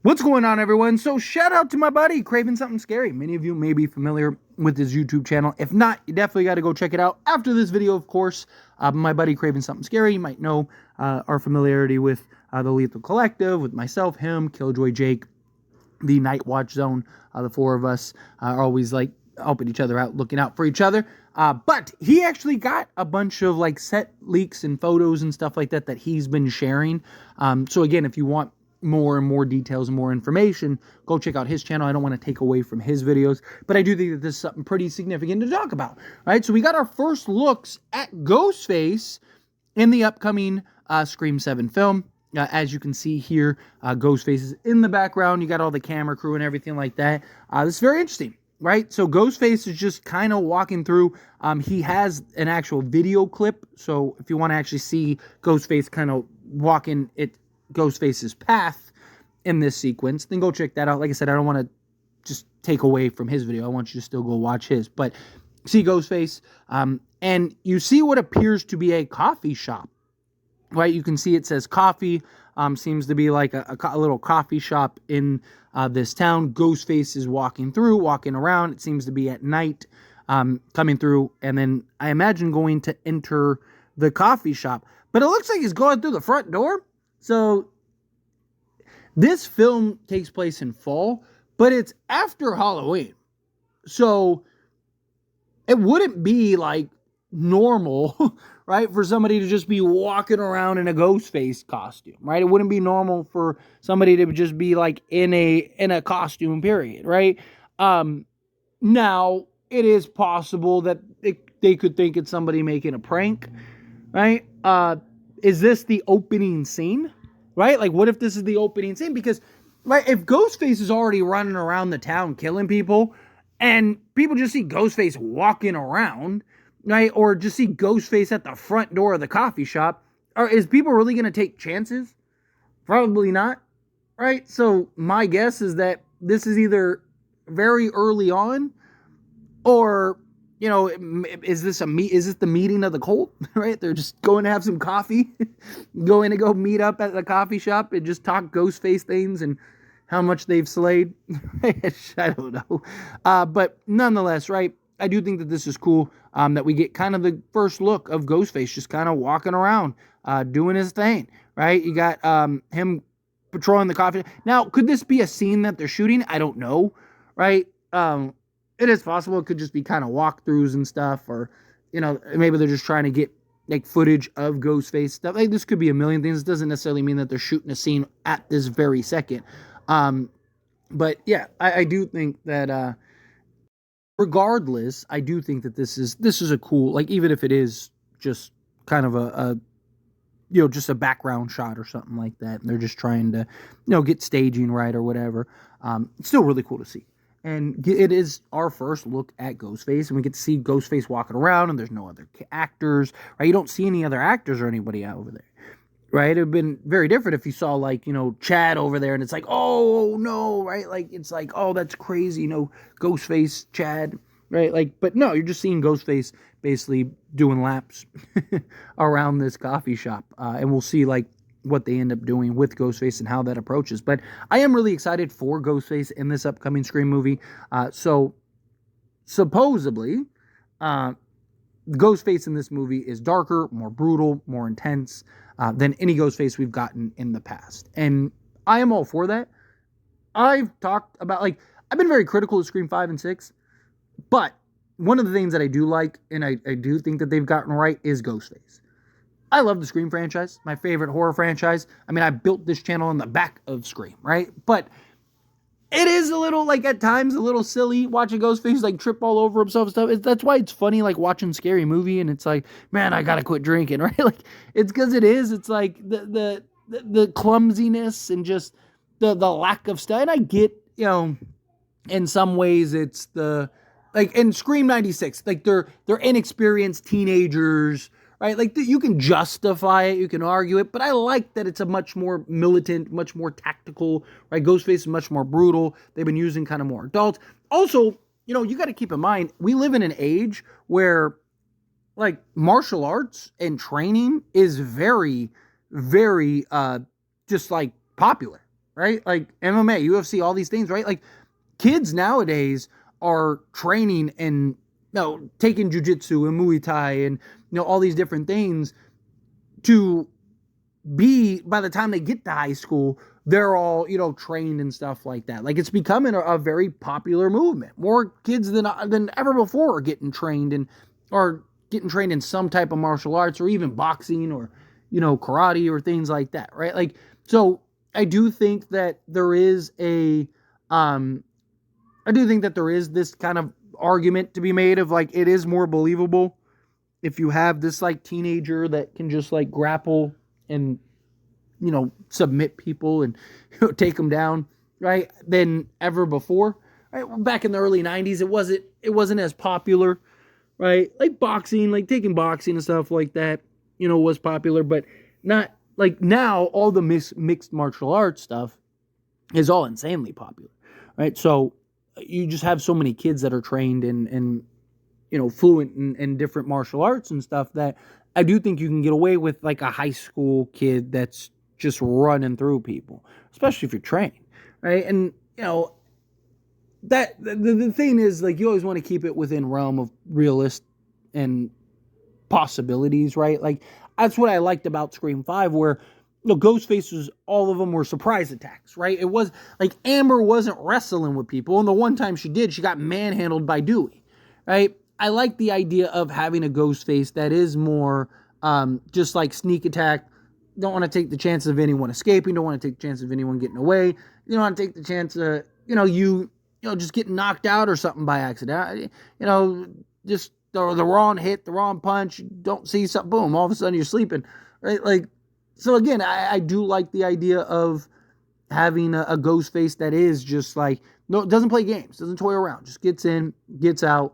What's going on, everyone? So shout out to my buddy Craving Something Scary. Many of you may be familiar with his YouTube channel. If not, you definitely got to go check it out after this video, of course. My buddy Craving Something Scary, you might know our familiarity with the Lethal Collective, with myself, him, Killjoy Jake, the Night Watch Zone. The four of us are always like helping each other out, looking out for each other. But he actually got a bunch of like set leaks and photos and stuff like that that he's been sharing. So again, if you want more and more details and more information, go check out his channel. I don't want to take away from his videos, but I do think that this is something pretty significant to talk about. All right, so we got our first looks at Ghostface in the upcoming Scream 7 film. As you can see here, Ghostface is in the background. You got all the camera crew and everything like that. This is very interesting, right? So Ghostface is just kind of walking through. He has an actual video clip, so if you want to actually see Ghostface kind of walking Ghostface's path in this sequence, then go check that out. Like I said, I don't want to just take away from his video. I want you to still go watch his. But see Ghostface, and you see what appears to be a coffee shop, right? You can see it says coffee. Seems to be like a little coffee shop in this town. Ghostface is walking around. It seems to be at night, coming through, and then I imagine going to enter the coffee shop. But it looks like he's going through the front door. So this film takes place in fall, but it's after Halloween. So it wouldn't be like normal, right, for somebody to just be walking around in a Ghostface costume, right? It wouldn't be normal for somebody to just be like in a costume, period, right? Now it is possible that they could think it's somebody making a prank, right? Is this the opening scene, right? Like, what if this is the opening scene? Because, right, if Ghostface is already running around the town killing people, and people just see Ghostface walking around, right, or just see Ghostface at the front door of the coffee shop, is people really going to take chances? Probably not, right? So my guess is that this is either very early on, or, you know, is this the meeting of the cult, right? They're just going to have some coffee, going to go meet up at the coffee shop and just talk Ghostface things and how much they've slayed. I don't know. But nonetheless, right, I do think that this is cool, that we get kind of the first look of Ghostface just kind of walking around, doing his thing, right? You got him patrolling the coffee. Now, could this be a scene that they're shooting? I don't know, right? It is possible it could just be kind of walkthroughs and stuff, or, you know, maybe they're just trying to get like footage of Ghostface stuff. Like, this could be a million things. It doesn't necessarily mean that they're shooting a scene at this very second. But yeah, I do think that regardless, I do think that this is a cool, like, even if it is just kind of a you know, just a background shot or something like that, and they're just trying to, you know, get staging right or whatever. It's still really cool to see. And it is our first look at Ghostface, and we get to see Ghostface walking around, and there's no other actors, right? You don't see any other actors or anybody out over there, right? It would have been very different if you saw, like, you know, Chad over there, and it's like, oh, no, right? Like, it's like, oh, that's crazy, you know, Ghostface, Chad, right? Like, but no, you're just seeing Ghostface basically doing laps around this coffee shop, and we'll see, like, what they end up doing with Ghostface and how that approaches. But I am really excited for Ghostface in this upcoming Scream movie. So supposedly, Ghostface in this movie is darker, more brutal, more intense than any Ghostface we've gotten in the past. And I am all for that. I've talked about, like, I've been very critical of Scream 5 and 6, but one of the things that I do like, and I do think that they've gotten right, is Ghostface. I love the Scream franchise, my favorite horror franchise. I mean, I built this channel on the back of Scream, right? But it is a little, like, at times, a little silly watching Ghostface, like, trip all over himself and stuff. That's why it's funny, like, watching Scary Movie, and it's like, man, I gotta quit drinking, right? Like, it's because it's like, the clumsiness and just the lack of stuff. And I get, you know, in some ways, it's like, in Scream 96, like, they're inexperienced teenagers, right? Like, you can justify it, you can argue it, but I like that it's a much more militant, much more tactical, right? Ghostface is much more brutal. They've been using kind of more adults. Also, you know, you got to keep in mind, we live in an age where, like, martial arts and training is very, very, just, like, popular, right? Like MMA, UFC, all these things, right? Like kids nowadays are training and taking jujitsu and Muay Thai and all these different things to be, by the time they get to high school, they're all trained and stuff like that. Like it's becoming a very popular movement. More kids than ever before are getting trained in some type of martial arts, or even boxing, or karate, or things like that, right? Like, so I do think that there is this kind of argument to be made of like, it is more believable if you have this like teenager that can just like grapple and submit people and take them down, right, than ever before. Right, back in the early 90s, it wasn't as popular, right? Like boxing, like taking boxing and stuff like that, was popular, but not like now. All the mixed martial arts stuff is all insanely popular, right? So you just have so many kids that are trained and fluent in different martial arts and stuff, that I do think you can get away with like a high school kid that's just running through people, especially if you're trained, right? And that the thing is, like, you always want to keep it within realm of realist and possibilities, right? Like that's what I liked about Scream 5, where Ghostface was, all of them were surprise attacks, right? It was like Amber wasn't wrestling with people, and the one time she did, she got manhandled by Dewey, right? I like the idea of having a Ghostface that is more just like sneak attack. Don't want to take the chance of anyone escaping. Don't want to take the chance of anyone getting away. You don't want to take the chance of you just getting knocked out or something by accident. Just the wrong hit, the wrong punch. You don't see something, boom, all of a sudden you're sleeping, right? Like, so again, I do like the idea of having a Ghostface that is just like, no, doesn't play games, doesn't toy around, just gets in, gets out,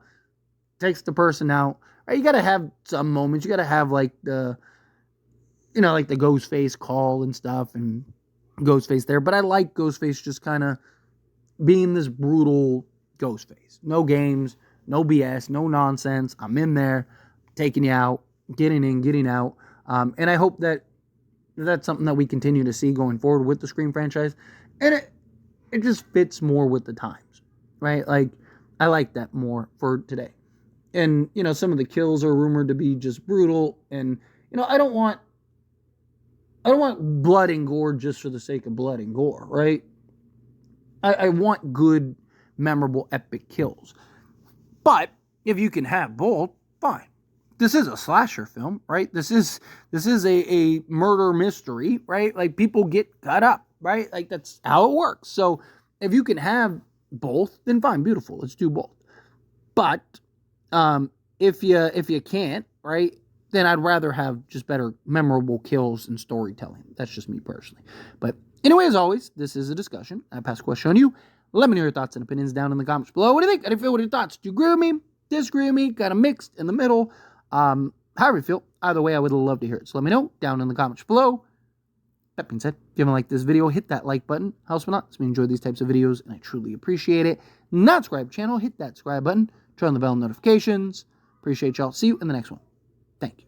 takes the person out. Right? You got to have some moments. You got to have like the Ghostface call and stuff, and Ghostface there. But I like Ghostface just kind of being this brutal Ghostface. No games, no BS, no nonsense. I'm in there, taking you out, getting in, getting out. And I hope that that's something that we continue to see going forward with the Scream franchise. And it just fits more with the times, right? Like, I like that more for today. And, some of the kills are rumored to be just brutal. And, I don't want blood and gore just for the sake of blood and gore, right? I want good, memorable, epic kills. But if you can have both, fine. This is a slasher film, right? This is a murder mystery, right? Like, people get cut up, right? Like, that's how it works. So if you can have both, then fine, beautiful. Let's do both. But if you can't, right, then I'd rather have just better memorable kills and storytelling. That's just me personally. But anyway, as always, this is a discussion. I pass a question on you. Let me know your thoughts and opinions down in the comments below. What do you think? How do you feel? What are your thoughts? Do you agree with me? Disagree with me? Kind of mixed in the middle? However you feel. Either way, I would love to hear it. So let me know down in the comments below. That being said, if you haven't liked this video, hit that like button. Helps me out. So we enjoy these types of videos, and I truly appreciate it. Not subscribe to the channel, hit that subscribe button. Turn on the bell notifications. Appreciate y'all. See you in the next one. Thank you.